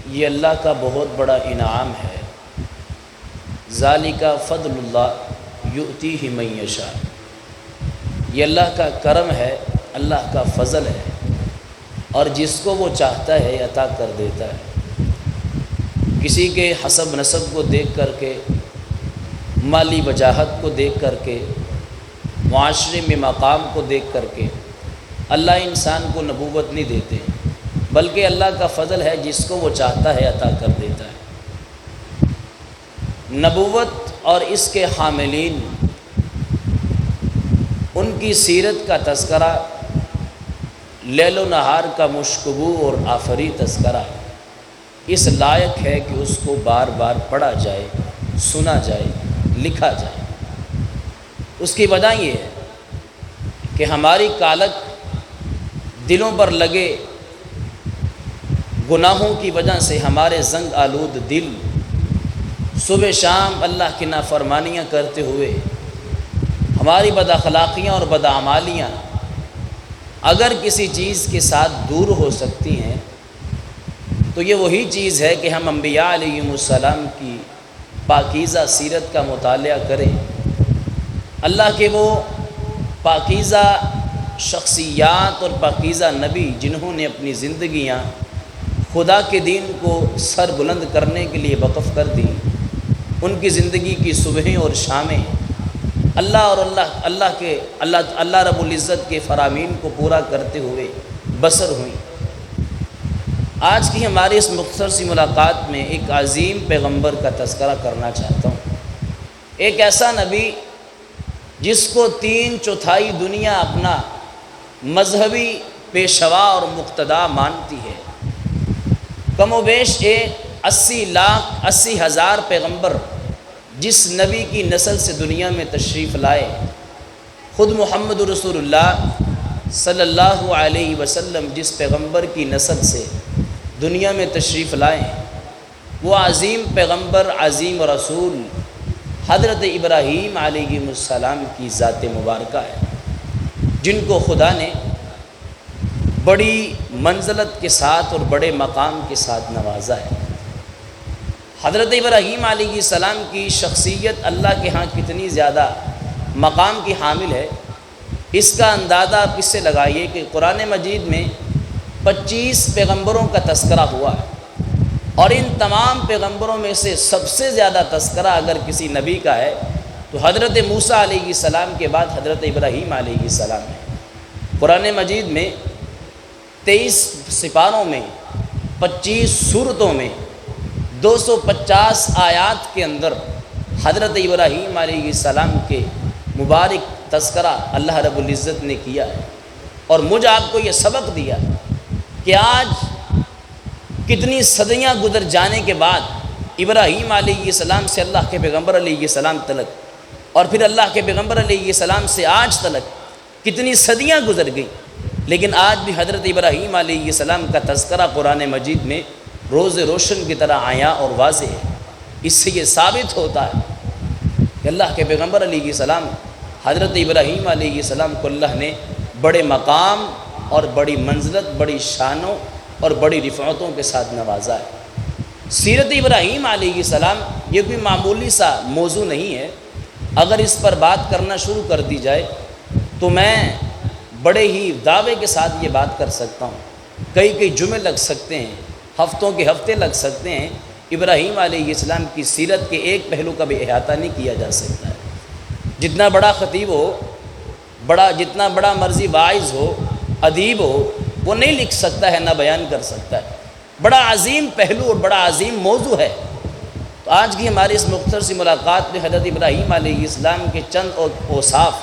یہ اللہ کا بہت بڑا انعام ہے۔ ذالک فضل اللہ یؤتیہ من یشاء، یہ اللہ کا کرم ہے، اللہ کا فضل ہے، اور جس کو وہ چاہتا ہے عطا کر دیتا ہے۔ کسی کے حسب نسب کو دیکھ کر کے، مالی وجاہت کو دیکھ کر کے، معاشرے میں مقام کو دیکھ کر کے اللہ انسان کو نبوت نہیں دیتے، بلکہ اللہ کا فضل ہے، جس کو وہ چاہتا ہے عطا کر دیتا ہے۔ نبوت اور اس کے حاملین، ان کی سیرت کا تذکرہ لیل و نہار کا مشکبو اور آفری تذکرہ اس لائق ہے کہ اس کو بار بار پڑھا جائے، سنا جائے، لکھا جائے۔ اس کی وجہ یہ ہے کہ ہماری کالک دلوں پر لگے گناہوں کی وجہ سے ہمارے زنگ آلود دل صبح شام اللہ کی نافرمانیاں کرتے ہوئے، ہماری بد اخلاقیاں اور بد اعمالیاں اگر کسی چیز کے ساتھ دور ہو سکتی ہیں تو یہ وہی چیز ہے کہ ہم انبیاء علیہم السلام کی پاکیزہ سیرت کا مطالعہ کریں، اللہ کے وہ پاکیزہ شخصیات اور پاکیزہ نبی جنہوں نے اپنی زندگیاں خدا کے دین کو سر بلند کرنے کے لیے وقف کر دی، ان کی زندگی کی صبحیں اور شامیں اللہ رب العزت کے فرامین کو پورا کرتے ہوئے بسر ہوئیں۔ آج کی ہماری اس مختصر سی ملاقات میں ایک عظیم پیغمبر کا تذکرہ کرنا چاہتا ہوں، ایک ایسا نبی جس کو 3/4 دنیا اپنا مذہبی پیشوا اور مقتدا مانتی ہے۔ کم و بیش 80,80,000 پیغمبر جس نبی کی نسل سے دنیا میں تشریف لائے، خود محمد رسول اللہ صلی اللہ علیہ وسلم جس پیغمبر کی نسل سے دنیا میں تشریف لائے، وہ عظیم پیغمبر، عظیم رسول حضرت ابراہیم علیہ السلام کی ذات مبارکہ ہے، جن کو خدا نے بڑی منزلت کے ساتھ اور بڑے مقام کے ساتھ نوازا ہے۔ حضرت ابراہیم علیہ السلام کی شخصیت اللہ کے ہاں کتنی زیادہ مقام کی حامل ہے، اس کا اندازہ آپ اس سے لگائیے کہ قرآن مجید میں 25 پیغمبروں کا تذکرہ ہوا ہے، اور ان تمام پیغمبروں میں سے سب سے زیادہ تذکرہ اگر کسی نبی کا ہے تو حضرت موسیٰ علیہ السلام کے بعد حضرت ابراہیم علیہ السلام ہے۔ قرآن مجید میں 23 سپاروں میں 25 سورتوں میں 250 آیات کے اندر حضرت ابراہیم علیہ السلام کے مبارک تذکرہ اللہ رب العزت نے کیا ہے، اور مجھے آپ کو یہ سبق دیا کہ آج کتنی صدیاں گزر جانے کے بعد ابراہیم علیہ السلام سے اللہ کے پیغمبر علیہ السلام تلک، اور پھر اللہ کے پیغمبر علیہ السلام سے آج تلک کتنی صدیاں گزر گئیں، لیکن آج بھی حضرت ابراہیم علیہ السلام کا تذکرہ قرآن مجید میں روز روشن کی طرح آیا اور واضح ہے۔ اس سے یہ ثابت ہوتا ہے کہ اللہ کے پیغمبر علیہ السلام حضرت ابراہیم علیہ السلام کو اللہ نے بڑے مقام اور بڑی منزلت، بڑی شانوں اور بڑی رفعتوں کے ساتھ نوازا ہے۔ سیرت ابراہیم علیہ السلام یہ کوئی معمولی سا موضوع نہیں ہے، اگر اس پر بات کرنا شروع کر دی جائے تو میں بڑے ہی دعوے کے ساتھ یہ بات کر سکتا ہوں، کئی جمعے لگ سکتے ہیں، ہفتوں کے ہفتے لگ سکتے ہیں، ابراہیم علیہ السلام کی سیرت کے ایک پہلو کا بھی احاطہ نہیں کیا جا سکتا ہے۔ جتنا بڑا خطیب ہو، جتنا بڑا مرضی واعظ ہو، ادیب ہو، وہ نہیں لکھ سکتا ہے، نہ بیان کر سکتا ہے۔ بڑا عظیم پہلو اور بڑا عظیم موضوع ہے۔ تو آج کی ہماری اس مختصر سی ملاقات میں حضرت ابراہیم علیہ السلام کے چند اوصاف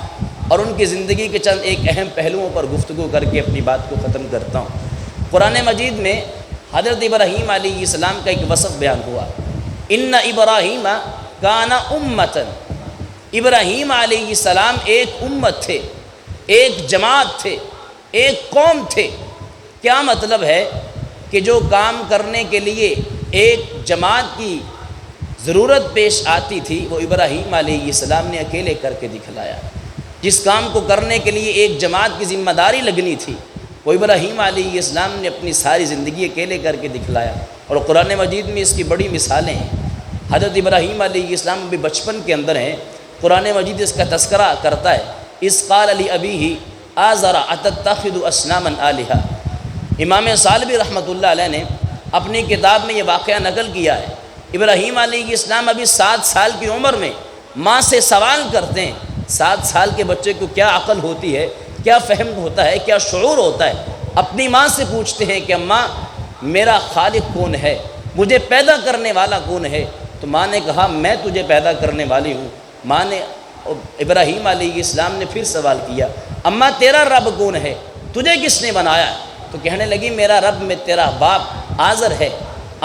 اور ان کی زندگی کے چند ایک اہم پہلوؤں پر گفتگو کر کے اپنی بات کو ختم کرتا ہوں۔ قرآن مجید میں حضرت ابراہیم علیہ السلام کا ایک وصف بیان ہوا، ان ابراہیم کان امۃ، ابراہیم علیہ السلام ایک امت تھے، ایک جماعت تھے، ایک قوم تھے۔ کیا مطلب ہے کہ جو کام کرنے کے لیے ایک جماعت کی ضرورت پیش آتی تھی وہ ابراہیم علیہ السلام نے اکیلے کر کے دکھلایا۔ جس کام کو کرنے کے لیے ایک جماعت کی ذمہ داری لگنی تھی وہ ابراہیم علیہ السلام نے اپنی ساری زندگی اکیلے کر کے دکھلایا، اور قرآن مجید میں اس کی بڑی مثالیں ہیں۔ حضرت ابراہیم علیہ السلام بھی بچپن کے اندر ہیں، قرآن مجید اس کا تذکرہ کرتا ہے، اذ قال لأبیہ آزر اتتخذ اصناما آلہہ۔ امام سالبی رحمۃ اللہ علیہ نے اپنی کتاب میں یہ واقعہ نقل کیا ہے۔ ابراہیم علیہ السلام ابھی 7 سال کی عمر میں ماں سے سوال کرتے ہیں۔ 7 سال کے بچے کو کیا عقل ہوتی ہے، کیا فہم ہوتا ہے، کیا شعور ہوتا ہے، اپنی ماں سے پوچھتے ہیں کہ اماں میرا خالق کون ہے، مجھے پیدا کرنے والا کون ہے؟ تو ماں نے کہا میں تجھے پیدا کرنے والی ہوں۔ ماں نے ابراہیم علیہ السلام نے پھر سوال کیا، اماں تیرا رب کون ہے، تجھے کس نے بنایا؟ تو کہنے لگی میرا رب میں تیرا باپ آزر ہے۔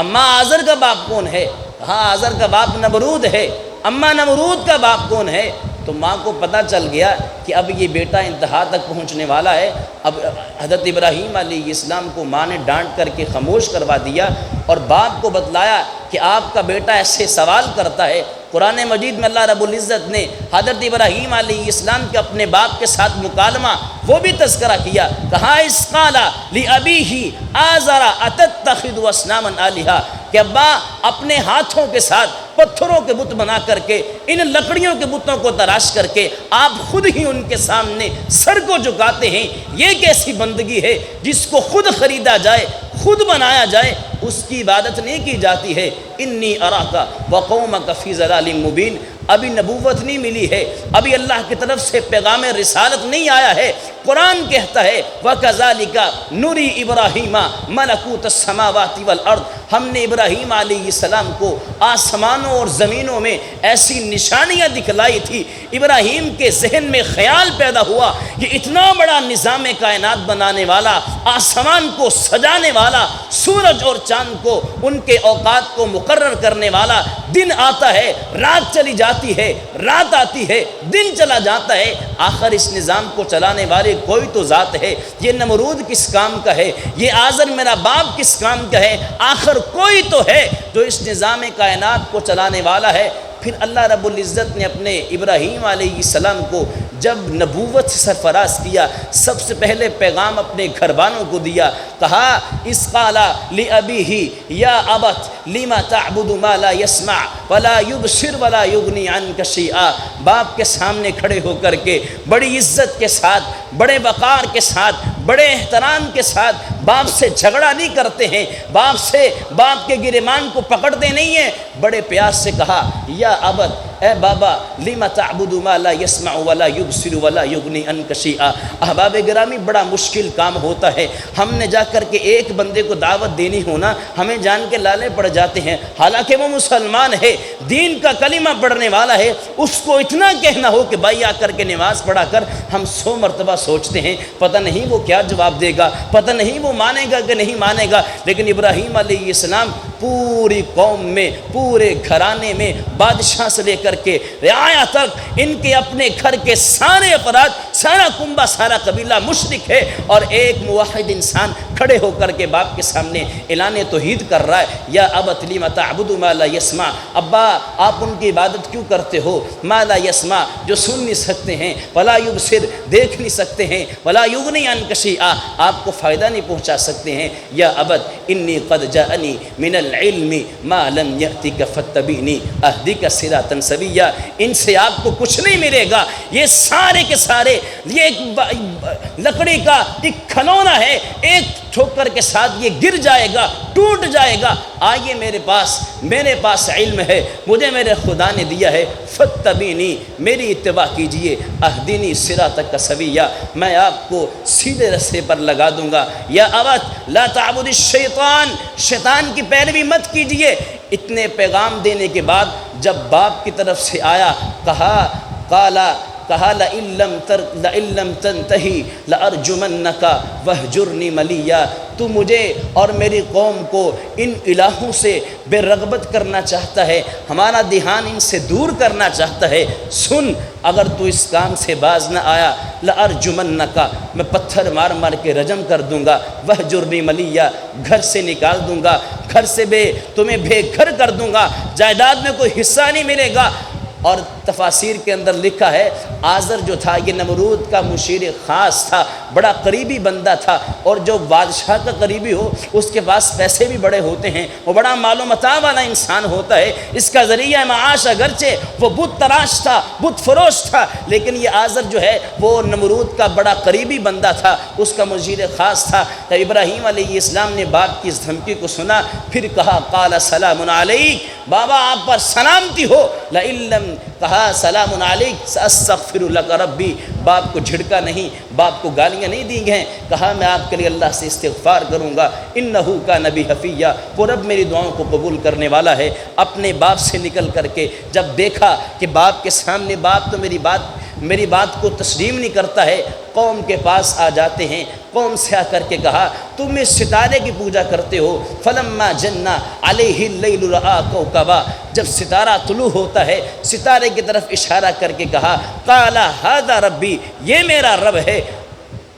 اماں آزر کا باپ کون ہے؟ کہا آزر کا باپ نمرود ہے۔ اماں نمرود کا باپ کون ہے؟ تو ماں کو پتہ چل گیا کہ اب یہ بیٹا انتہا تک پہنچنے والا ہے۔ اب حضرت ابراہیم علیہ السلام کو ماں نے ڈانٹ کر کے خاموش کروا دیا، اور باپ کو بتلایا کہ آپ کا بیٹا ایسے سوال کرتا ہے۔ قرآن مجید میں اللہ رب العزت نے حضرت ابراہیم علیہ السلام کے اپنے باپ کے ساتھ مکالمہ وہ بھی تذکرہ کیا، کہا اذ قال لأبیہ آزر اتتخذ اصناما آلہہ، کہ ابا اپنے ہاتھوں کے ساتھ پتھروں کے بت بنا کر کے، ان لکڑیوں کے بتوں کو تراش کر کے آپ خود ہی ان کے سامنے سر کو جھکاتے ہیں۔ یہ کیسی بندگی ہے جس کو خود خریدا جائے، خود بنایا جائے، اس کی عبادت نہیں کی جاتی ہے۔ انی اراک وقومک فی ضلال مبین، ابھی نبوت نہیں ملی ہے، ابھی اللہ کی طرف سے پیغام رسالت نہیں آیا ہے۔ قرآن کہتا ہے وَكَذَلِكَ نُرِي إِبْرَاهِيمَ مَلَكُوتَ السَّمَاوَاتِ وَالْأَرْضِ، ہم نے ابراہیم علیہ السلام کو آسمانوں اور زمینوں میں ایسی نشانیاں دکھلائی تھی۔ ابراہیم کے ذہن میں خیال پیدا ہوا کہ اتنا بڑا نظام کائنات بنانے والا، آسمان کو سجانے والا، سورج اور چاند کو ان کے اوقات کو مقرر کرنے والا، دن آتا ہے رات چلی جاتی ہے، رات آتی ہے دن چلا جاتا ہے، آخر اس نظام کو چلانے والے کوئی تو ذات ہے۔ یہ نمرود کس کام کا ہے، یہ آزر میرا باپ کس کام کا ہے، آخر کوئی تو ہے جو اس نظام کائنات کو چلانے والا ہے۔ پھر اللہ رب العزت نے اپنے ابراہیم علیہ السلام کو جب نبوت سے سرفراز کیا، سب سے پہلے پیغام اپنے گھر والوں کو دیا، کہا اذ قال لأبیہ یا ابت لم تعبد ما لا يسمع ولا يبصر ولا يغني عنك شیئا۔ باپ کے سامنے کھڑے ہو کر کے بڑی عزت کے ساتھ، بڑے وقار کے ساتھ، بڑے احترام کے ساتھ باپ سے جھگڑا نہیں کرتے ہیں، باپ کے گریبان کو پکڑتے نہیں ہیں، بڑے پیار سے کہا یا ابت، اے بابا لم تعبد ما لا يسمع ولا يبصر ولا يغني عنك شيئا۔ احباب گرامی، بڑا مشکل کام ہوتا ہے، ہم نے جا کر کے ایک بندے کو دعوت دینی ہونا، ہمیں جان کے لالے پڑ جاتے ہیں، حالانکہ وہ مسلمان ہے، دین کا کلمہ پڑھنے والا ہے، اس کو اتنا کہنا ہو کہ بھائی آ کر کے نماز پڑھا کر، ہم 100 مرتبہ سوچتے ہیں پتہ نہیں وہ کیا جواب دے گا، پتہ نہیں وہ مانے گا کہ نہیں مانے گا۔ لیکن ابراہیم علیہ السلام پوری قوم میں، پورے گھرانے میں، بادشاہ سے لے کر کے رعایا تک، ان کے اپنے گھر کے سارے افراد، سارا کنبہ، سارا قبیلہ مشرک ہے، اور ایک موحد انسان کھڑے ہو کر کے باپ کے سامنے اعلان توحید کر رہا ہے، یا ابت لم تعبد ما لا يسمع، ابا آپ ان کی عبادت کیوں کرتے ہو، ما لا يسمع جو سن نہیں سکتے ہیں، ولا يبصر دیکھ نہیں سکتے ہیں، ولا يغني عنك شيئا آپ کو فائدہ نہیں پہنچا سکتے ہیں، یا ابت انی قد جاءنی من العلم ما لم یأتک فاتبعنی اہدک صراطا سویا۔ ان سے آپ کو کچھ نہیں ملے گا، یہ سارے کے سارے یہ ایک لکڑی کا ایک کھلونا ہے، ایک ٹھوکر کے ساتھ یہ گر جائے گا، ٹوٹ جائے گا۔ آئیے میرے پاس علم ہے، مجھے میرے خدا نے دیا ہے، فاتبعنی میری اتباع کیجئے، اہدنی صراطک سویا میں آپ کو سیدھے رستے پر لگا دوں گا۔ یا ابت لا تعبد الشیطان شیطان کی پیروی مت کیجئے۔ اتنے پیغام دینے کے بعد جب باپ کی طرف سے آیا، کہا لئن لم تنتہی لأرجمنک وہجرنی ملیا، تو مجھے اور میری قوم کو ان الہوں سے بے رغبت کرنا چاہتا ہے، ہمارا دھیان ان سے دور کرنا چاہتا ہے، سن اگر تو اس کام سے باز نہ آیا لأرجمنک میں پتھر مار مار کے رجم کر دوں گا، وہجرنی ملیا گھر سے نکال دوں گا، گھر سے تمہیں بے گھر کر دوں گا، جائیداد میں کوئی حصہ نہیں ملے گا، اور تفاسیر کے اندر لکھا ہے آزر جو تھا یہ نمرود کا مشیر خاص تھا، بڑا قریبی بندہ تھا، اور جو بادشاہ کا قریبی ہو اس کے پاس پیسے بھی بڑے ہوتے ہیں، وہ بڑا مال و متاع والا انسان ہوتا ہے، اس کا ذریعہ معاش اگرچہ وہ بت تراش تھا، بت فروش تھا، لیکن یہ آزر جو ہے وہ نمرود کا بڑا قریبی بندہ تھا، اس کا مشیر خاص تھا۔ جب ابراہیم علیہ السلام نے باپ کی اس دھمکی کو سنا پھر کہا قال سلام علیک، بابا آپ پر سلامتی ہو، لئن لم، کہا سلام علیک ساستغفر لک ربی، باپ کو جھڑکا نہیں، باپ کو گالیاں نہیں دی گئیں، کہا میں آپ کے لیے اللہ سے استغفار کروں گا، انہ کان بی حفیہ، وہ رب میری دعاؤں کو قبول کرنے والا ہے۔ اپنے باپ سے نکل کر کے جب دیکھا کہ باپ کے سامنے باپ تو میری بات کو تسلیم نہیں کرتا ہے، قوم کے پاس آ جاتے ہیں، قوم سے آ کر کے کہا تم اس ستارے کی پوجا کرتے ہو، فلما جن علیہ اللیل رآ کوکبا، جب ستارہ طلوع ہوتا ہے ستارے کی طرف اشارہ کر کے کہا قال ھذا ربی، یہ میرا رب ہے،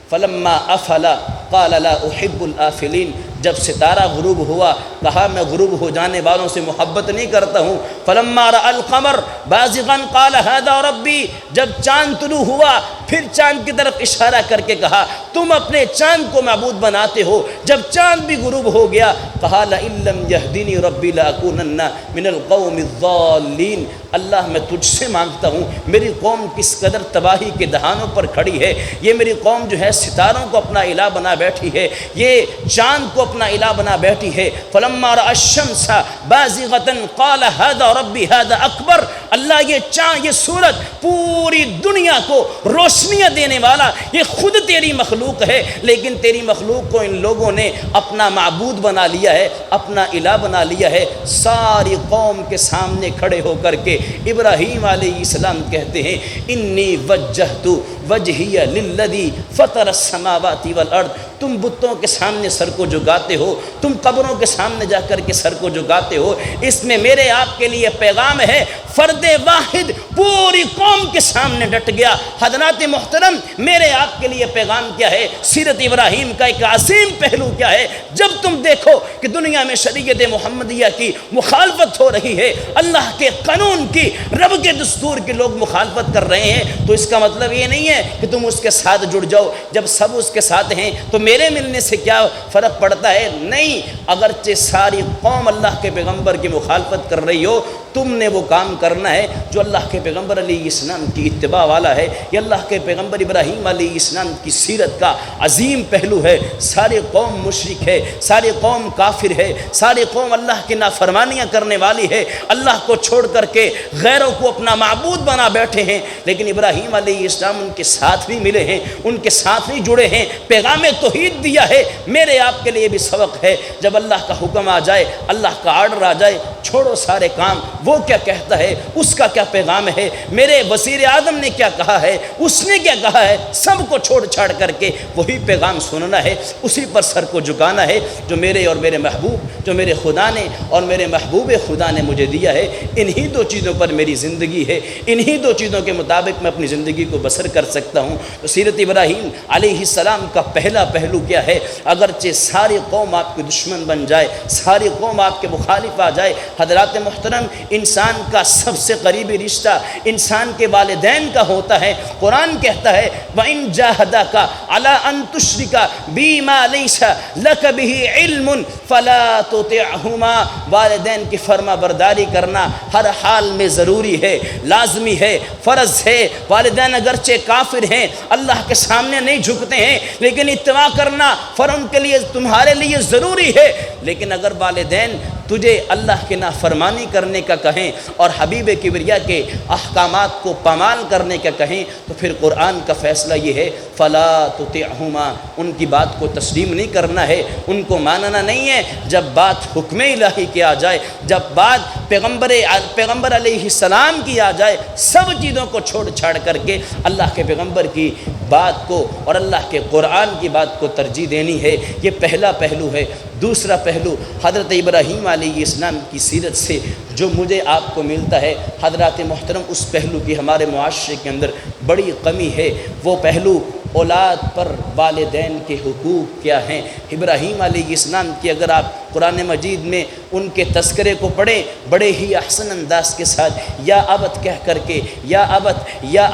فلما افل قال لا احب الافلین، جب ستارہ غروب ہوا کہا میں غروب ہو جانے والوں سے محبت نہیں کرتا ہوں، فلما رأى القمر بازغا قال ھذا ربی، جب چاند طلوع ہوا پھر چاند کی طرف اشارہ کر کے کہا تم اپنے چاند کو معبود بناتے ہو، جب چاند بھی غروب ہو گیا کہا لئن لم یہدنی ربی لاکونن من القوم الضالین، اللہ میں تجھ سے مانگتا ہوں میری قوم کس قدر تباہی کے دہانوں پر کھڑی ہے، یہ میری قوم جو ہے ستاروں کو اپنا الہ بنا بیٹھی ہے، یہ چاند کو اپنا الہ بنا بیٹھی ہے، فلما رأى الشمس بازغة قال ھذا ربی ھذا اکبر، اللہ یہ چاند یہ سورج پوری دنیا کو روشنیاں دینے والا یہ خود تیری مخلوق ہے، لیکن تیری مخلوق کو ان لوگوں نے اپنا معبود بنا لیا ہے، اپنا الہ بنا لیا ہے۔ ساری قوم کے سامنے کھڑے ہو کر کے ابراہیم علیہ السلام کہتے ہیں انی وجہت وجہی للذی فطر السماوات والارض، تم بتوں کے سامنے سر کو جھکاتے ہو، تم قبروں کے سامنے جا کر کے سر کو جھکاتے ہو، اس میں میرے آپ کے لیے پیغام ہے، فرد واحد پوری قوم کے سامنے ڈٹ گیا۔ حضرات محترم میرے آپ کے لیے پیغام کیا ہے؟ سیرت ابراہیم کا ایک عظیم پہلو کیا ہے؟ جب تم دیکھو کہ دنیا میں شریعت محمدیہ کی مخالفت ہو رہی ہے، اللہ کے قانون کی، رب کے دستور کی لوگ مخالفت کر رہے ہیں، تو اس کا مطلب یہ نہیں ہے کہ تم اس کے ساتھ جڑ جاؤ، جب سب اس کے ساتھ ہیں تو میرے ملنے سے کیا فرق پڑتا ہے؟ نہیں، اگرچہ ساری قوم اللہ کے پیغمبر کی مخالفت کر رہی ہو، تم نے وہ کام کرنا ہے جو اللہ کے پیغمبر علیہ السلام کی اتباع والا ہے، یہ اللہ کے پیغمبر ابراہیم علیہ السلام کی سیرت کا عظیم پہلو ہے۔ ساری قوم مشرک ہے، ساری قوم کافر ہے، ساری قوم اللہ کی نافرمانیاں کرنے والی ہے، اللہ کو چھوڑ کر کے غیروں کو اپنا معبود بنا بیٹھے ہیں، لیکن ابراہیم علیہ السلام ان کے ساتھ بھی ملے ہیں، ان کے ساتھ بھی جڑے ہیں، پیغام توحید دیا ہے۔ میرے آپ کے لیے بھی سبق ہے، جب اللہ کا حکم آ جائے، اللہ کا آرڈر آ جائے، چھوڑو سارے کام، وہ کیا کہتا ہے، اس کا کیا پیغام ہے، میرے وزیر اعظم نے کیا کہا ہے، اس نے کیا کہا ہے، سب کو چھوڑ چھاڑ کر کے وہی پیغام سننا ہے، اسی پر سر کو جھکانا ہے جو میرے اور میرے محبوب، جو میرے خدا نے اور میرے محبوب خدا نے مجھے دیا ہے۔ انہی دو چیزوں پر میری زندگی ہے، انہی دو چیزوں کے مطابق میں اپنی زندگی کو بسر کر سکتا ہوں۔ تو سیرت ابراہیم علیہ السلام کا پہلا پہلو کیا ہے؟ اگرچہ ساری قوم آپ کے دشمن بن جائے، ساری قوم آپ کے مخالف آ جائے، حضرات محترم انسان کا سب سے قریبی رشتہ انسان کے والدین کا ہوتا ہے۔ قرآن کہتا ہے وَإِن جَاهَدَاكَ عَلَىٰ أَن تُشْرِكَ بِي مَا لَيْسَ لَكَ بِهِ عِلْمٌ فَلَا تُطِعْهُمَا، والدین کی فرما برداری کرنا ہر حال میں ضروری ہے، لازمی ہے، فرض ہے۔ والدین اگرچہ کافر ہیں، اللہ کے سامنے نہیں جھکتے ہیں، لیکن اتباع کرنا ان کے لیے تمہارے لیے ضروری ہے۔ لیکن اگر والدین تجھے اللہ کے نافرمانی کرنے کا کہیں اور حبیب کبریا کے احکامات کو پامال کرنے کا کہیں تو پھر قرآن کا فیصلہ یہ ہے فلا تطعہما، ان کی بات کو تسلیم نہیں کرنا ہے، ان کو ماننا نہیں ہے۔ جب بات حکم الہی کی آ جائے، جب بات پیغمبر علیہ السلام کی آ جائے، سب چیزوں کو چھوڑ چھاڑ کر کے اللہ کے پیغمبر کی بات کو اور اللہ کے قرآن کی بات کو ترجیح دینی ہے۔ یہ پہلا پہلو ہے۔ دوسرا پہلو حضرت ابراہیم علیہ السلام کی سیرت سے جو مجھے آپ کو ملتا ہے، حضرات محترم اس پہلو کی ہمارے معاشرے کے اندر بڑی کمی ہے۔ وہ پہلو اولاد پر والدین کے حقوق کیا ہیں۔ ابراہیم علیہ السلام کی اگر آپ قرآن مجید میں ان کے تذکرے کو پڑھیں بڑے ہی احسن انداز کے ساتھ، یا ابت کہہ کر کے، یا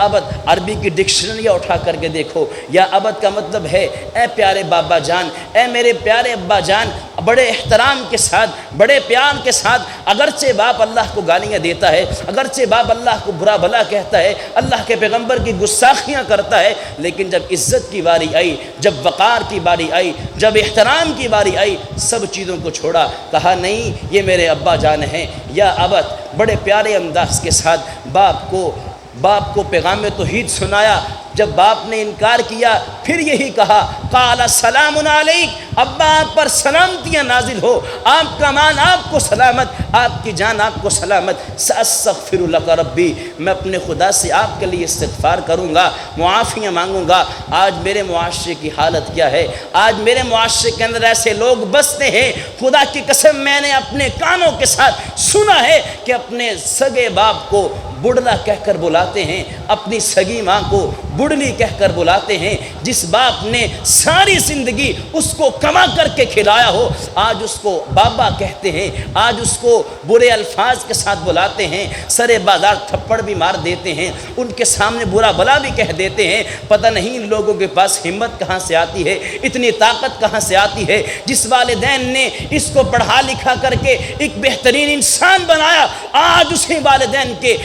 ابت عربی کی ڈکشنریاں اٹھا کر کے دیکھو۔ یا ابت کا مطلب ہے اے پیارے بابا جان، اے میرے پیارے ابا جان، بڑے احترام کے ساتھ، بڑے پیار کے ساتھ۔ اگرچہ باپ اللہ کو گالیاں دیتا ہے، اگرچہ باپ اللہ کو برا بھلا کہتا ہے، اللہ کے پیغمبر کی گستاخیاں کرتا ہے، لیکن جب عزت کی باری آئی، جب وقار کی باری آئی، جب احترام کی باری آئی، سب چیزوں کو چھوڑا، کہا نہیں یہ میرے ابا جان ہیں۔ یا ابت بڑے پیارے انداز کے ساتھ باپ کو پیغام توحید سنایا۔ جب باپ نے انکار کیا پھر یہی کہا، قال سلام علیک، ابا آپ پر سلامتیاں نازل ہو، آپ کا مان آپ کو سلامت، آپ کی جان آپ کو سلامت۔ ساستغفر لک ربی، میں اپنے خدا سے آپ کے لیے استغفار کروں گا، معافیاں مانگوں گا۔ آج میرے معاشرے کی حالت کیا ہے؟ آج میرے معاشرے کے اندر ایسے لوگ بستے ہیں، خدا کی قسم میں نے اپنے کانوں کے ساتھ سنا ہے کہ اپنے سگے باپ کو بڑھلا کہہ کر بلاتے ہیں، اپنی سگی ماں کو بڑھلی کہہ کر بلاتے ہیں۔ جس باپ نے ساری زندگی اس کو کما کر کے کھلایا ہو، آج اس کو بابا کہتے ہیں، آج اس کو برے الفاظ کے ساتھ بلاتے ہیں، سرے بازار تھپڑ بھی مار دیتے ہیں، ان کے سامنے برا بلا بھی کہہ دیتے ہیں۔ پتہ نہیں ان لوگوں کے پاس ہمت کہاں سے آتی ہے، اتنی طاقت کہاں سے آتی ہے۔ جس والدین نے اس کو پڑھا لکھا کر کے ایک بہترین انسان بنایا، آج اسی والدین کے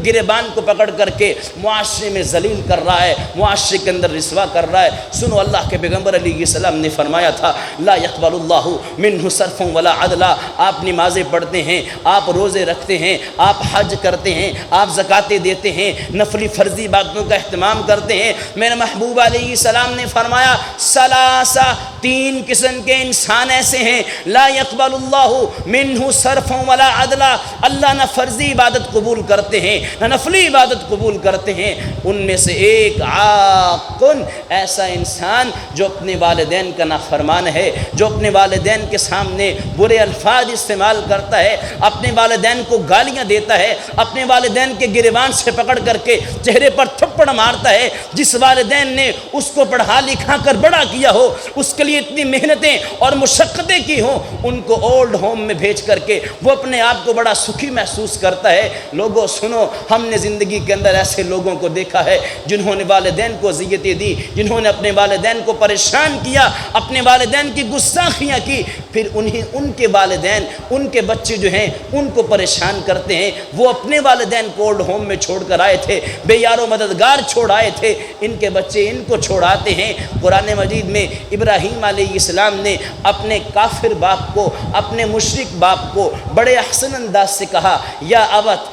گریبان کو پکڑ کر کے معاشرے میں ذلیل کر رہا ہے، معاشرے کے اندر رسوا کر رہا ہے۔ سنو، اللہ کے پیغمبر علیہ السلام نے فرمایا تھا، لا يقبل اللہ منہ صرفا ولا عدلا۔ آپ نمازیں پڑھتے ہیں، آپ روزے رکھتے ہیں، آپ حج کرتے ہیں، آپ زکاتیں دیتے ہیں، نفلی فرضی باتوں کا اہتمام کرتے ہیں۔ میرے محبوب علیہ السلام نے فرمایا، ثلاثہ، تین قسم کے انسان ایسے ہیں، لا يقبل اللہ منہ صرفا ولا عدلا، اللہ نہ فرضی عبادت قبول کرتے ہیں نہ نفلی عبادت قبول کرتے ہیں۔ ان میں سے ایک عاقن، ایسا انسان جو اپنے والدین کا نافرمان ہے، جو اپنے والدین کے سامنے برے الفاظ استعمال کرتا ہے، اپنے والدین کو گالیاں دیتا ہے، اپنے والدین کے گریبان سے پکڑ کر کے چہرے پر تھپڑ مارتا ہے۔ جس والدین نے اس کو پڑھا لکھا کر بڑا کیا ہو، اس کے لیے اتنی محنتیں اور مشقتیں کی ہوں، ان کو اولڈ ہوم میں بھیج کر کے وہ اپنے آپ کو بڑا سکھی محسوس کرتا ہے۔ لوگوں سنو، ہم نے زندگی کے اندر ایسے لوگوں کو دیکھا ہے جنہوں نے والدین کو اذیتیں دی، جنہوں نے اپنے والدین کو پریشان کیا، اپنے والدین کی گستاخیاں کی، پھر ان کے والدین، ان کے بچے جو ہیں ان کو پریشان کرتے ہیں۔ وہ اپنے والدین کو اولڈ ہوم میں چھوڑ کر آئے تھے، بے یار و مددگار چھوڑ آئے تھے، ان کے بچے ان کو چھوڑاتے ہیں۔ قرآن مجید میں ابراہیم علیہ السلام نے اپنے کافر باپ کو، اپنے مشرک باپ کو بڑے احسن انداز سے کہا، یا ابت،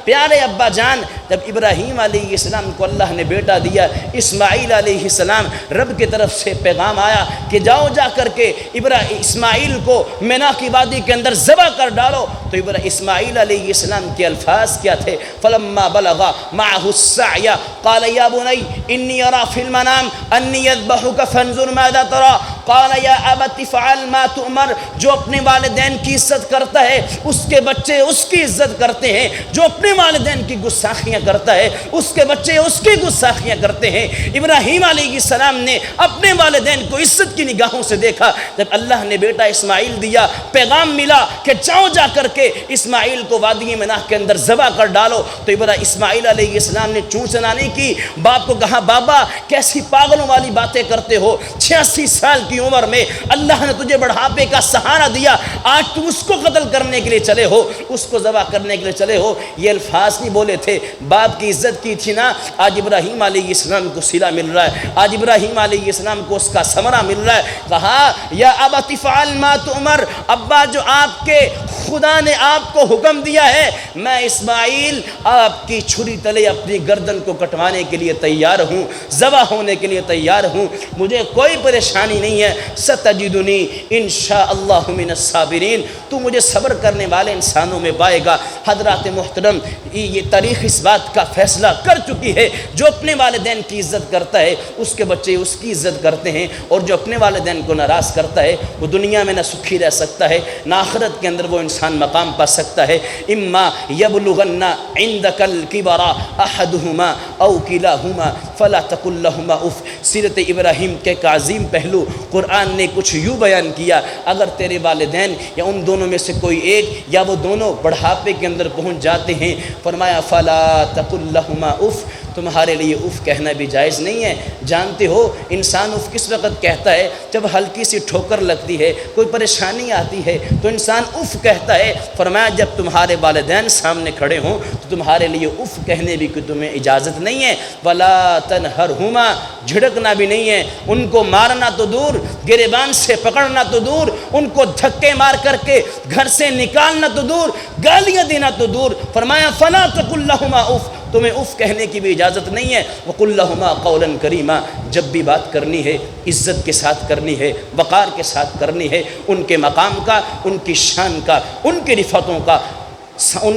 پیارے ابا جان۔ جب ابراہیم علیہ السلام کو اللہ نے بیٹا دیا، اسماعیل علیہ السلام، رب کی طرف سے پیغام آیا کہ جاؤ جا کر کے اسماعیل کو مینا کی وادی کے اندر ذبح کر ڈالو، تو اسماعیل علیہ السلام کے الفاظ کیا تھے؟ فلما بلغ معه السعي قال يا بني اني ارى في المنام اني اذبحك فانظر ماذا ترى قال يا ابت افعل ما تؤمر۔ جو اپنے والدین کی عزت کرتا ہے اس کے بچے اس کی عزت کرتے ہیں، جو اپنے والدین کی گستاخیاں کرتا ہے اس کے بچے اس کی گستاخیاں کرتے ہیں۔ ابراہیم علیہ السلام نے اپنے والدین کو عزت کی نگاہوں سے دیکھا۔ جب اللہ نے بیٹا اسماعیل دیا، پیغام ملا کہ جاؤ جا کر کے اسماعیل کو وادی منہ کے اندر ذبح کر ڈالو، تو اسماعیل علیہ السلام نے چون چنانی کی، باپ کو کہا، بابا کیسی پاگلوں والی باتیں کرتے ہو، 86 سال کی عمر میں اللہ نے تجھے بڑھاپے کا سہارا دیا، آج تم اس کو قتل کرنے کے لیے چلے ہو، اس کو ذبح کرنے کے لیے چلے ہو۔ یہ الفاظ نہیں بولے تھے، باپ کی عزت کی تھی نا۔ آج ابراہیم علیہ السلام کو صلہ مل رہا ہے، آج ابراہیم علیہ السلام کو اس کا ثمرہ مل رہا ہے۔ کہا، یا ابت افعل ما تؤمر، ابا جو آپ کے خدا نے آپ کو حکم دیا ہے، میں اسماعیل آپ کی چھری تلے اپنی گردن کو کٹوانے کے لیے تیار ہوں، ذبح ہونے کے لیے تیار ہوں، مجھے کوئی پریشانی نہیں ہے۔ ستجدنی انشاءاللہ من الصابرین، تو مجھے صبر کرنے والے انسانوں میں پائے گا۔ حضرات محترم، یہ تاریخ اس بات کا فیصلہ کر چکی ہے، جو اپنے والدین کی عزت کرتا ہے اس کے بچے اس کی عزت کرتے ہیں، اور جو اپنے والدین کو ناراض کرتا ہے وہ دنیا میں نہ سکھی رہ سکتا ہے نہ آخرت کے اندر وہ انسان مقام پا سکتا ہے۔ اما یبلغن عندک الکبر احدہما او کلاہما فلا تقل لہما اف، سیرت ابراہیم کے ایک عظیم پہلو قرآن نے کچھ یوں بیان کیا، اگر تیرے والدین یا ان دونوں میں سے کوئی ایک یا وہ دونوں بڑھاپے کے اندر پہنچ جاتے ہیں، فرمایا فلا تقل لہما اف، تمہارے لیے اف کہنا بھی جائز نہیں ہے۔ جانتے ہو انسان اف کس وقت کہتا ہے؟ جب ہلکی سی ٹھوکر لگتی ہے، کوئی پریشانی آتی ہے تو انسان اف کہتا ہے۔ فرمایا جب تمہارے والدین سامنے کھڑے ہوں تو تمہارے لیے اف کہنے بھی کوئی تمہیں اجازت نہیں ہے۔ ولا تنہرہما، جھڑکنا بھی نہیں ہے، ان کو مارنا تو دور، گریبان سے پکڑنا تو دور، ان کو دھکے مار کر کے گھر سے نکالنا تو دور، گالیاں دینا تو دور۔ فرمایا فلا تقل لہما اف، تمہیں اف کہنے کی بھی اجازت نہیں ہے۔ وقل لہما قولا کریما، جب بھی بات کرنی ہے عزت کے ساتھ کرنی ہے، وقار کے ساتھ کرنی ہے، ان کے مقام کا، ان کی شان کا، ان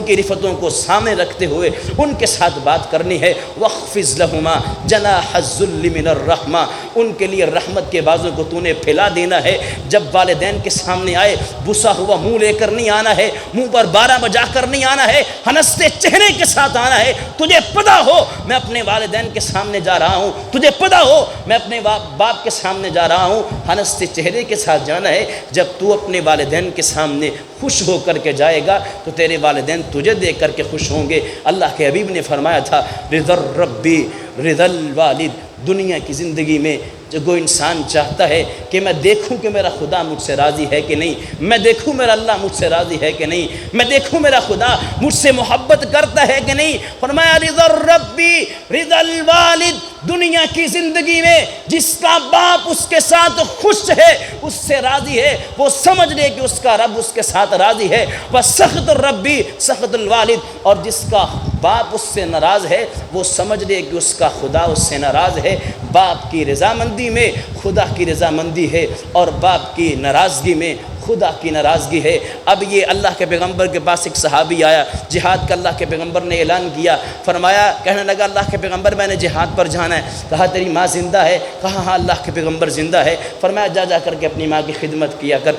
کی رفتوں کو سامنے رکھتے ہوئے ان کے ساتھ بات کرنی ہے۔ وَاخْفِضْ لَهُمَا جَنَاحَ الذُّلِّ مِنَ الرَّحْمَةِ، ان کے لیے رحمت کے بازوں کو تو نے پھیلا دینا ہے۔ جب والدین کے سامنے آئے بسا ہوا منہ لے کر نہیں آنا ہے، منہ پر 12 بجا کر نہیں آنا ہے، ہنستے چہرے کے ساتھ آنا ہے۔ تجھے پتہ ہو میں اپنے والدین کے سامنے جا رہا ہوں، تجھے پتہ ہو میں اپنے باپ کے سامنے جا رہا ہوں، ہنستے چہرے کے ساتھ جانا ہے۔ جب تو اپنے والدین کے سامنے خوش ہو کر کے جائے گا تو تیرے والدین تجھے دیکھ کر کے خوش ہوں گے۔ اللہ کے حبیب نے فرمایا تھا رضا الربی رضا الوالد، دنیا کی زندگی میں جو انسان چاہتا ہے کہ میں دیکھوں کہ میرا خدا مجھ سے راضی ہے کہ نہیں، میں دیکھوں میرا اللہ مجھ سے راضی ہے کہ نہیں، میں دیکھوں میرا خدا مجھ سے محبت کرتا ہے کہ نہیں۔ فرمایا رضا الربی رضا الوالد، دنیا کی زندگی میں جس کا باپ اس کے ساتھ خوش ہے، اس سے راضی ہے، وہ سمجھ لے کہ اس کا رب اس کے ساتھ راضی ہے۔ وسخط الربی سخط الوالد، اور جس کا باپ اس سے ناراض ہے وہ سمجھ لے کہ اس کا خدا اس سے ناراض ہے۔ باپ کی رضامندی میں خدا کی رضامندی ہے، اور باپ کی ناراضگی میں خدا کی ناراضگی ہے۔ اب یہ اللہ کے پیغمبر کے پاس ایک صحابی آیا، جہاد کا اللہ کے پیغمبر نے اعلان کیا۔ فرمایا، کہنے لگا اللہ کے پیغمبر میں نے جہاد پر جانا ہے۔ کہا تیری ماں زندہ ہے؟ کہا ہاں اللہ کے پیغمبر زندہ ہے۔ فرمایا جا کر کے اپنی ماں کی خدمت کیا کر۔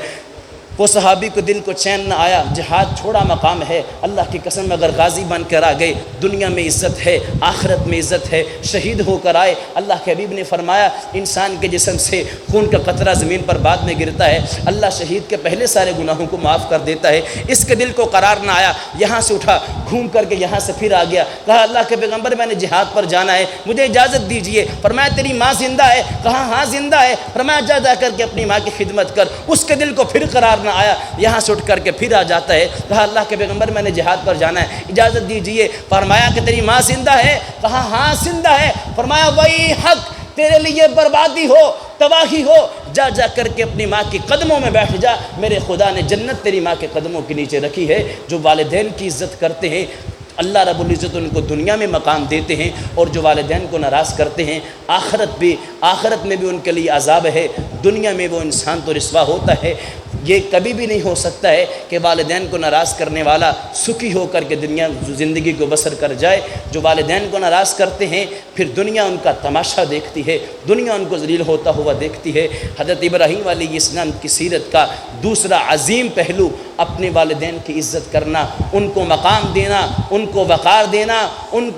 وہ صحابی کو دل کو چین نہ آیا، جہاد چھوڑا مقام ہے، اللہ کی قسم اگر غازی بن کر آ گئے دنیا میں عزت ہے، آخرت میں عزت ہے، شہید ہو کر آئے۔ اللہ کے حبیب نے فرمایا انسان کے جسم سے خون کا قطرہ زمین پر بعد میں گرتا ہے، اللہ شہید کے پہلے سارے گناہوں کو معاف کر دیتا ہے۔ اس کے دل کو قرار نہ آیا، یہاں سے اٹھا گھوم کر کے یہاں سے پھر آ گیا۔ کہا اللہ کے پیغمبر میں نے جہاد پر جانا ہے، مجھے اجازت دیجیے۔ فرمایا تیری ماں زندہ ہے؟ کہا ہاں زندہ ہے۔ فرمایا جا کر کے اپنی ماں کی خدمت کر۔ اس کے دل کو پھر قرار نہ آیا، یہاں سے اٹھ کر کے پھر آ جاتا ہے۔ کہا اللہ کے پیغمبر میں نے جہاد پر جانا ہے، اجازت دیجیے۔ فرمایا کہ تیری ماں زندہ ہے؟ کہا ہاں زندہ ہے۔ فرمایا وہی حق، تیرے لیے بربادی ہو، تباہی ہو، جا کر کے اپنی ماں کے قدموں میں بیٹھ جا، میرے خدا نے جنت تیری ماں کے قدموں کے نیچے رکھی ہے۔ جو والدین کی عزت کرتے ہیں اللہ رب العزت ان کو دنیا میں مقام دیتے ہیں، اور جو والدین کو ناراض کرتے ہیں آخرت میں بھی ان کے لیے عذاب ہے۔ دنیا میں وہ انسان تو رسوا ہوتا ہے، یہ کبھی بھی نہیں ہو سکتا ہے کہ والدین کو ناراض کرنے والا سکھی ہو کر کے زندگی کو بسر کر جائے۔ جو والدین کو ناراض کرتے ہیں پھر دنیا ان کا تماشا دیکھتی ہے، دنیا ان کو ذلیل ہوتا ہوا دیکھتی ہے۔ حضرت ابراہیم علیہ السلام کی سیرت کا دوسرا عظیم پہلو اپنے والدین کی عزت کرنا، ان کو مقام دینا، ان کو وقار دینا، ان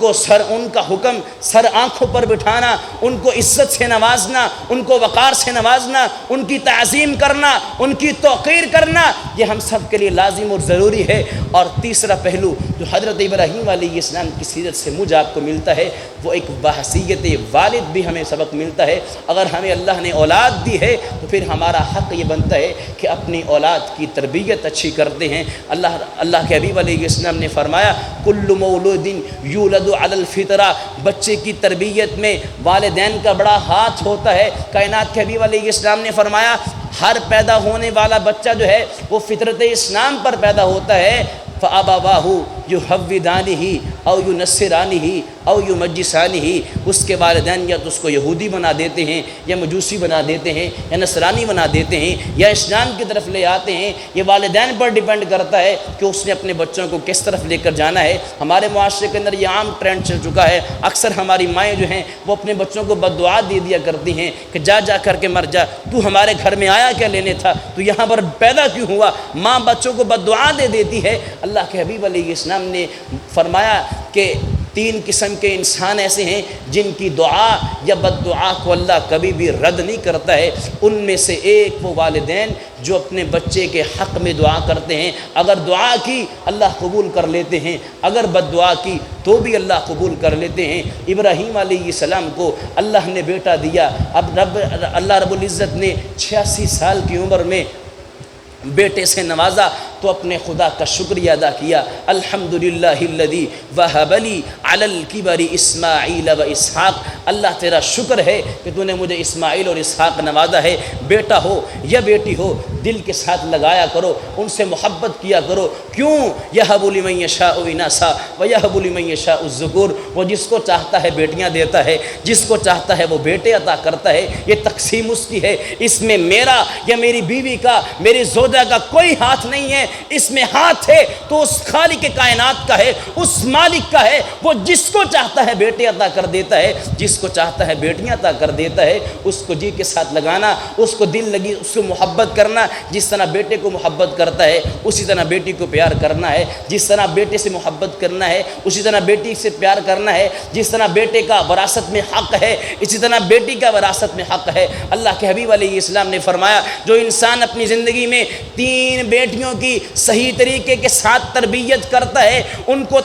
کا حکم سر آنکھوں پر بٹھانا، ان کو عزت سے نوازنا، ان کو وقار سے نوازنا، ان کی تعظیم کرنا، ان کی توقیر کرنا، یہ ہم سب کے لیے لازم اور ضروری ہے۔ اور تیسرا پہلو جو حضرت ابراہیم علیہ السلام کی سیرت سے مجھ آپ کو ملتا ہے وہ ایک بحیثیت والد بھی ہمیں سبق ملتا ہے۔ اگر ہمیں اللہ نے اولاد دی ہے تو پھر ہمارا حق یہ بنتا ہے کہ اپنی اولاد کی تربیت اچھی کرتے ہیں۔ اللہ کے حبیب علیہ السلام نے فرمایا کل مولود یولد علی الفطرہ، بچے کی تربیت میں والدین کا بڑا ہاتھ ہوتا ہے۔ کائنات کے حبیب علیہ السلام نے فرمایا ہر پیدا ہونے والا بچہ جو ہے وہ فطرت اسلام پر پیدا ہوتا ہے۔ فَأَبَوَاهُ يُحَوِّدَانِهِ أَوْ يُنَصِّرَانِهِ أَوْ يُمَجِّسَانِهِ، اس کے والدین یا تو اس کو یہودی بنا دیتے ہیں، یا مجوسی بنا دیتے ہیں، یا نصرانی بنا دیتے ہیں، یا اسلام کی طرف لے آتے ہیں۔ یہ والدین پر ڈیپینڈ کرتا ہے کہ اس نے اپنے بچوں کو کس طرف لے کر جانا ہے۔ ہمارے معاشرے کے اندر یہ عام ٹرینڈ چل چکا ہے، اکثر ہماری مائیں جو ہیں وہ اپنے بچوں کو بد دعا دے دیا کرتی ہیں کہ جا کر کے مر جا، تو ہمارے گھر میں آیا کیا لینے تھا، تو یہاں پر پیدا کیوں ہوا۔ ماں بچوں کو بد دعا دے دیتی ہے۔ اللہ کے حبیب علیہ السلام نے فرمایا کہ تین قسم کے انسان ایسے ہیں جن کی دعا یا بد دعا کو اللہ کبھی بھی رد نہیں کرتا ہے۔ ان میں سے ایک وہ والدین جو اپنے بچے کے حق میں دعا کرتے ہیں، اگر دعا کی اللہ قبول کر لیتے ہیں، اگر بد دعا کی تو بھی اللہ قبول کر لیتے ہیں۔ ابراہیم علیہ السلام کو اللہ نے بیٹا دیا، اب اللہ رب العزت نے 86 سال کی عمر میں بیٹے سے نوازا تو اپنے خدا کا شکریہ ادا کیا۔ الحمدللہ الذی وہب لی علی الکبر اسماعیل و اسحاق، اللہ تیرا شکر ہے کہ تو نے مجھے اسماعیل اور اسحاق نوازا ہے۔ بیٹا ہو یا بیٹی ہو دل کے ساتھ لگایا کرو، ان سے محبت کیا کرو۔ کیوں؟ یہب لمن یشاء اناثا ویہب لمن یشاء الذکور، وہ جس کو چاہتا ہے بیٹیاں دیتا ہے، جس کو چاہتا ہے وہ بیٹے عطا کرتا ہے۔ یہ تقسیم اس کی ہے، اس میں میرا یا میری بیوی کا، میری زوجہ کا کوئی ہاتھ نہیں ہے، اس میں ہاتھ ہے تو اس خالق کائنات کا ہے، اس مالک کا ہے۔ وہ جس کو چاہتا ہے بیٹے عطا کر دیتا ہے، جس کو چاہتا ہے بیٹیاں عطا کر دیتا ہے۔ اس کو جی کے ساتھ لگانا، اس کو دل لگی، اس کو محبت کرنا، جس طرح بیٹے کو محبت کرتا ہے اسی طرح بیٹی کو پیار کرنا ہے، جس طرح بیٹے سے محبت کرنا ہے اسی طرح بیٹی سے پیار کرنا ہے، جس طرح بیٹے کا وراثت میں حق ہے اسی طرح بیٹی کا وراثت میں حق ہے۔ اللہ کے حبیب علیہ السلام نے فرمایا جو انسان اپنی زندگی میں 3 بیٹیوں کی صحیح طریقے کے ساتھ تربیت کرتا ہے، ان کو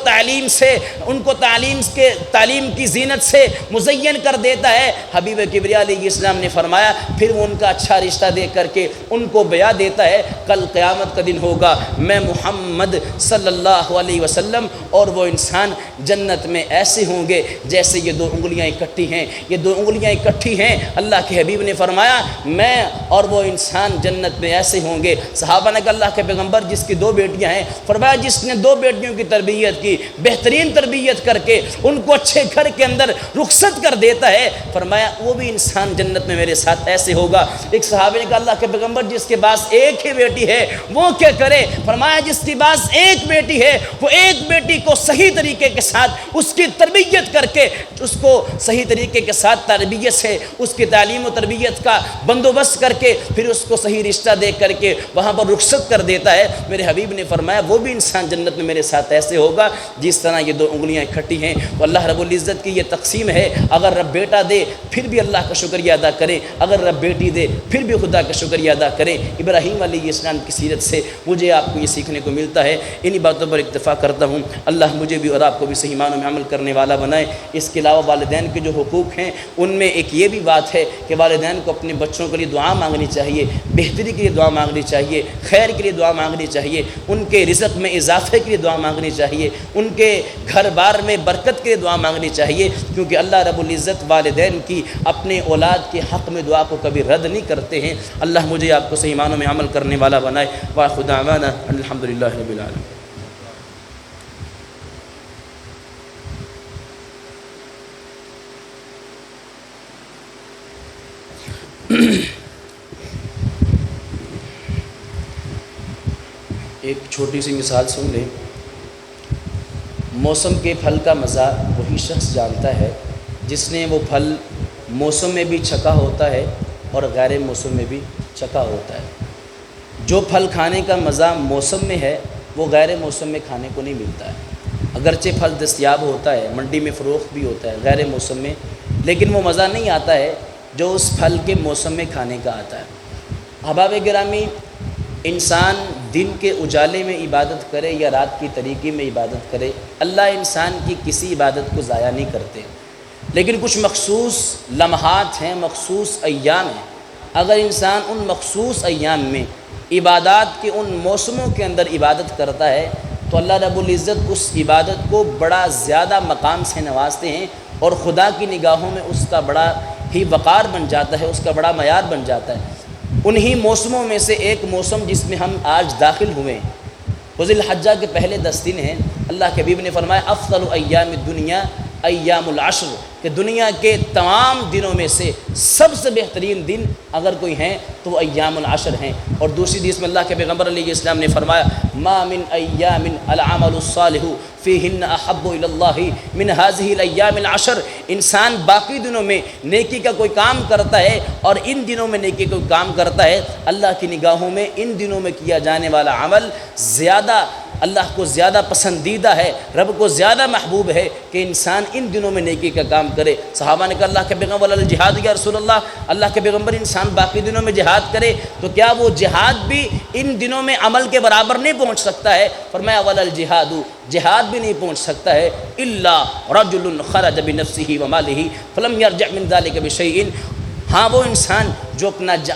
تعلیم کی زینت سے مزین کر دیتا ہے، حبیب کبریا علیہ السلام نے فرمایا پھر وہ ان کا اچھا رشتہ دے کر کے ان کو بیاہ دیتا ہے، کل قیامت کا دن ہوگا، میں محمد صلی اللہ علیہ وسلم اور وہ انسان جنت میں ایسے ہوں گے جیسے یہ 2 انگلیاں اکٹھی ہیں۔ یہ 2 انگلیاں اکٹھی ہیں، اللہ کے حبیب نے فرمایا میں اور وہ انسان جنت میں ایسے ہوں گے۔ صحابہ نے کہا اللہ کے پیغمبر جس کی 2 بیٹیاں ہیں، فرمایا جس نے 2 بیٹیوں کی تربیت کی، بہترین تربیت کر کے ان کو اچھے گھر کے اندر رخصت کر دیتا ہے، فرمایا وہ بھی انسان جنت میں میرے ساتھ ایسے ہوگا۔ ایک صحابی نے کہا اللہ کے پیغمبر جس کے پاس ایک ہی بیٹی ہے وہ کیا کرے؟ فرمایا جس کے پاس ایک بیٹی ہے وہ ایک بیٹی کو صحیح طریقے کے ساتھ اس کی تربیت کر کے، اس کو صحیح طریقے کے ساتھ تربیت سے اس کی تعلیم و تربیت کا بندوبست کر کے پھر اس کو صحیح رشتہ دے کر کے وہاں پر رخصت کر دیتا ہے۔ میرے حبیب نے فرمایا وہ بھی انسان جنت میں میرے ساتھ ایسے ہوگا جس طرح یہ 2 انگلیاں اکٹھی ہیں۔ تو اللہ رب العزت کی یہ تقسیم ہے، اگر رب بیٹا دے پھر بھی اللہ کا شکریہ ادا کریں، اگر رب بیٹی دے پھر بھی خدا کا شکریہ ادا کریں۔ ابراہیم علیہ السلام کی سیرت سے مجھے آپ کو یہ سیکھنے کو ملتا ہے، انہی باتوں پر اکتفا کرتا ہوں۔ اللہ مجھے بھی اور آپ کو بھی صحیح معنوں میں عمل کرنے والا بنائے۔ اس کے علاوہ والدین کے جو حقوق ہیں ان میں ایک یہ بھی بات ہے کہ والدین کو اپنے بچوں کے لیے دعا مانگنی چاہیے، بہتری کے لیے دعا مانگنی چاہیے، خیر کے لیے دعا مانگنی چاہیے، ان کے رزق میں اضافے کے لیے دعا مانگنی چاہیے، ان کے گھر بار میں برکت کے لیے دعا مانگنی چاہیے، کیونکہ اللہ رب العزت والدین کی اپنے اولاد کے حق میں دعا کو کبھی رد نہیں کرتے ہیں۔ اللہ مجھے آپ کو صحیح معنوں میں عمل کرنے والا بنائے۔ وآخر دعوانا الحمدللہ رب العالمین۔ ایک چھوٹی سی مثال سن لیں۔ موسم کے پھل کا مزہ وہی شخص جانتا ہے جس نے وہ پھل موسم میں بھی چکھا ہوتا ہے اور غیر موسم میں بھی چکھا ہوتا ہے۔ جو پھل کھانے کا مزہ موسم میں ہے وہ غیر موسم میں کھانے کو نہیں ملتا ہے۔ اگرچہ پھل دستیاب ہوتا ہے، منڈی میں فروخت بھی ہوتا ہے غیر موسم میں، لیکن وہ مزہ نہیں آتا ہے جو اس پھل کے موسم میں کھانے کا آتا ہے۔ احباب گرامی، انسان دن کے اجالے میں عبادت کرے یا رات کی تاریکی میں عبادت کرے، اللہ انسان کی کسی عبادت کو ضائع نہیں کرتے، لیکن کچھ مخصوص لمحات ہیں، مخصوص ایام ہیں۔ اگر انسان ان مخصوص ایام میں عبادات کے ان موسموں کے اندر عبادت کرتا ہے تو اللہ رب العزت اس عبادت کو بڑا زیادہ مقام سے نوازتے ہیں اور خدا کی نگاہوں میں اس کا بڑا ہی وقار بن جاتا ہے، اس کا بڑا معیار بن جاتا ہے۔ انہی موسموں میں سے ایک موسم جس میں ہم آج داخل ہوئے ہیں، ذی الحجہ کے پہلے 10 دن ہیں۔ اللہ کے حبیب نے فرمایا افضل ایام الدنیا ایام العشر، کہ دنیا کے تمام دنوں میں سے سب سے بہترین دن اگر کوئی ہیں تو وہ ایام العشر ہیں۔ اور دوسری حدیث میں اللہ کے پیغمبر علیہ السلام نے فرمایا ما من ایام العمل الصالح فیہن احب الی اللہ من ہذہ الایام العشر، انسان باقی دنوں میں نیکی کا کوئی کام کرتا ہے اور ان دنوں میں نیکی کا کوئی کام کرتا ہے، اللہ کی نگاہوں میں ان دنوں میں کیا جانے والا عمل زیادہ اللہ کو زیادہ پسندیدہ ہے، رب کو زیادہ محبوب ہے کہ انسان ان دنوں میں نیکی کا کام کرے۔ صحابہ نے کہا اللہ کے پیغمبر الجہاد یا رسول اللہ کے پیغمبر انسان باقی دنوں میں جہاد کرے تو کیا وہ جہاد بھی ان دنوں میں عمل کے برابر نہیں پہنچ سکتا ہے؟ فرمایا ولا الجہاد، جہاد بھی نہیں پہنچ سکتا ہے الا رجل خرج بنفسه وماله فلم يرجع من ذلك بشيء، ہاں وہ انسان جو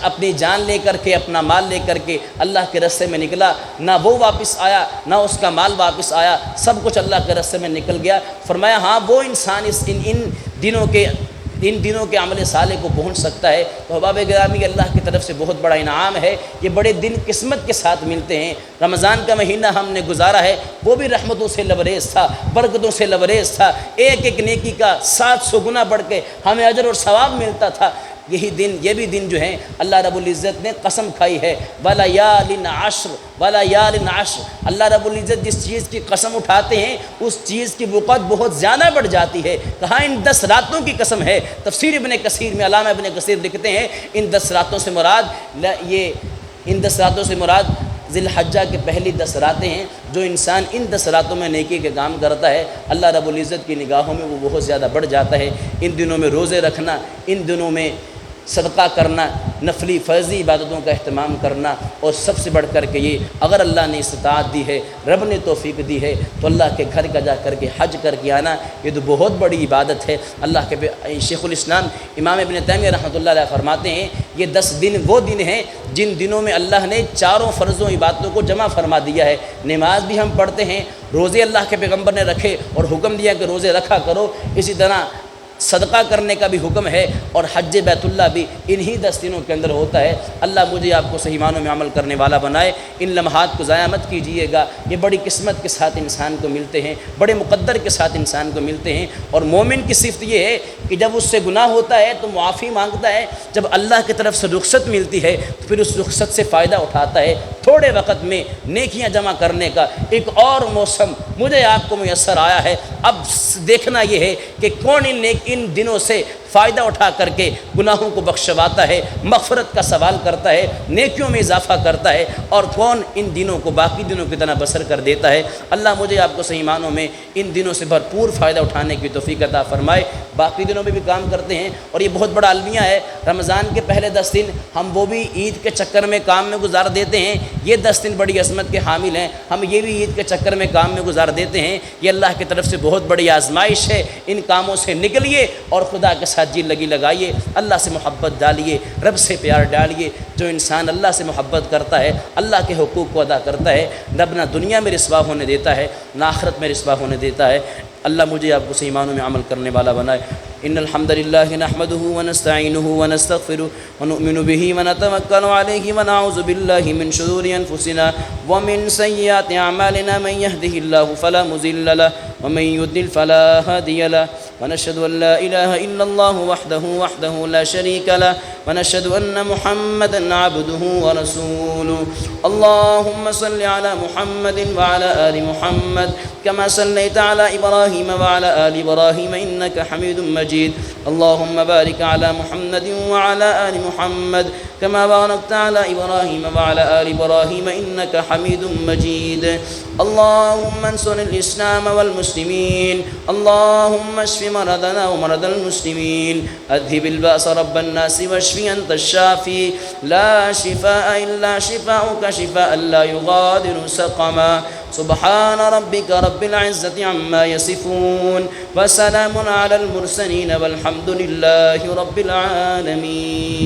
اپنی جان لے کر کے، اپنا مال لے کر کے اللہ کے راستے میں نکلا، نہ وہ واپس آیا نہ اس کا مال واپس آیا، سب کچھ اللہ کے راستے میں نکل گیا۔ فرمایا ہاں وہ انسان ان دنوں کے عمل صالح کو پہنچ سکتا ہے۔ تو احباب گرامی، اللہ کی طرف سے بہت بڑا انعام ہے، یہ بڑے دن قسمت کے ساتھ ملتے ہیں۔ رمضان کا مہینہ ہم نے گزارا ہے، وہ بھی رحمتوں سے لبریز تھا، برکتوں سے لبریز تھا، ایک ایک نیکی کا 700 گنا بڑھ کے ہمیں اجر اور ثواب ملتا تھا۔ یہ بھی دن جو ہیں اللہ رب العزت نے قسم کھائی ہے وَلَيَالٍ عَشْرٍ وَلَيَالٍ عَشْرٍ، اللہ رب العزت جس چیز کی قسم اٹھاتے ہیں اس چیز کی وقت بہت زیادہ بڑھ جاتی ہے۔ کہاں ان 10 راتوں کی قسم ہے۔ تفسیر ابن کثیر میں علامہ ابن کثیر لکھتے ہیں ان 10 راتوں سے مراد ذی الحجہ کے پہلی 10 راتیں ہیں۔ جو انسان ان 10 راتوں میں نیکی کے کام کرتا ہے اللہ رب العزت کی نگاہوں میں وہ بہت زیادہ بڑھ جاتا ہے۔ ان دنوں میں روزے رکھنا، ان دنوں میں صدقہ کرنا، نفلی فرضی عبادتوں کا اہتمام کرنا، اور سب سے بڑھ کر کے یہ اگر اللہ نے استطاعت دی ہے، رب نے توفیق دی ہے تو اللہ کے گھر کا جا کر کے حج کر کے آنا، یہ تو بہت بڑی عبادت ہے۔ اللہ کے شیخ الاسلام امام ابن تیمیہ رحمۃ اللہ علیہ فرماتے ہیں یہ 10 دن وہ دن ہیں جن دنوں میں اللہ نے چاروں فرضوں عبادتوں کو جمع فرما دیا ہے۔ نماز بھی ہم پڑھتے ہیں، روزے اللہ کے پیغمبر نے رکھے اور حکم دیا کہ روزے رکھا کرو، اسی طرح صدقہ کرنے کا بھی حکم ہے، اور حج بیت اللہ بھی انہی 10 دنوں کے اندر ہوتا ہے۔ اللہ مجھے آپ کو صحیح معنوں میں عمل کرنے والا بنائے۔ ان لمحات کو ضائع مت کیجیے گا، یہ بڑی قسمت کے ساتھ انسان کو ملتے ہیں، بڑے مقدر کے ساتھ انسان کو ملتے ہیں۔ اور مومن کی صفت یہ ہے کہ جب اس سے گناہ ہوتا ہے تو معافی مانگتا ہے، جب اللہ کی طرف سے رخصت ملتی ہے تو پھر اس رخصت سے فائدہ اٹھاتا ہے۔ تھوڑے وقت میں نیکیاں جمع کرنے کا ایک اور موسم مجھے آپ کو میسر آیا ہے۔ اب دیکھنا یہ ہے کہ کون ان دنوں سے فائدہ اٹھا کر کے گناہوں کو بخشواتا ہے، مغفرت کا سوال کرتا ہے، نیکیوں میں اضافہ کرتا ہے، اور کون ان دنوں کو باقی دنوں کی طرح بسر کر دیتا ہے۔ اللہ مجھے آپ کو صحیح معنوں میں ان دنوں سے بھرپور فائدہ اٹھانے کی توفیق عطا فرمائے۔ باقی دنوں میں بھی کام کرتے ہیں، اور یہ بہت بڑا المیہ ہے۔ رمضان کے پہلے 10 دن ہم وہ بھی عید کے چکر میں کام میں گزار دیتے ہیں، یہ 10 دن بڑی عظمت کے حامل ہیں، ہم یہ بھی عید کے چکر میں کام میں گزار دیتے ہیں۔ یہ اللہ کی طرف سے بہت بڑی آزمائش ہے۔ ان کاموں سے نکلیے اور خدا کے ساتھ جی لگائیے، اللہ سے محبت ڈالیے، رب سے پیار ڈالیے۔ جو انسان اللہ سے محبت کرتا ہے، اللہ کے حقوق کو ادا کرتا ہے، رب نہ دنیا میں رسوا ہونے دیتا ہے نہ آخرت میں رسوا ہونے دیتا ہے۔ اللہ مجھے آپ کو صحیح معنوں میں عمل کرنے والا بنائے۔ ان الحمد للہ نحمده ونستعینه ونستغفره ونؤمن به ونتوکل علیہ ونعوذ باللہ من شرور انفسنا ومن سیئات اعمالنا، من يهده الله فلا مضل له ومن يضلل فلا هادي له، ونشهد ان لا اله الا الله وحده لا شريك له، ونشهد ان محمدا عبده ورسوله۔ اللهم صل على محمد وعلى آل محمد كما صليت على إبراهيم وعلى آل إبراهيم إنك حميد مجيد۔ اللهم بارك على محمد وعلى آل محمد كما باركت على إبراهيم وعلى آل إبراهيم إنك حميد مجيد۔ اللهم انصر الإسلام والمسلمين، اللهم اشف مرضنا ومرضى المسلمين، اذهب البأس رب الناس واشف أنت الشافي، لا شفاء إلا شفاؤك شفاء لا يغادر سقما۔ سبحان ربك رب العزة عما يصفون وسلام على المرسلين والحمد لله رب العالمين۔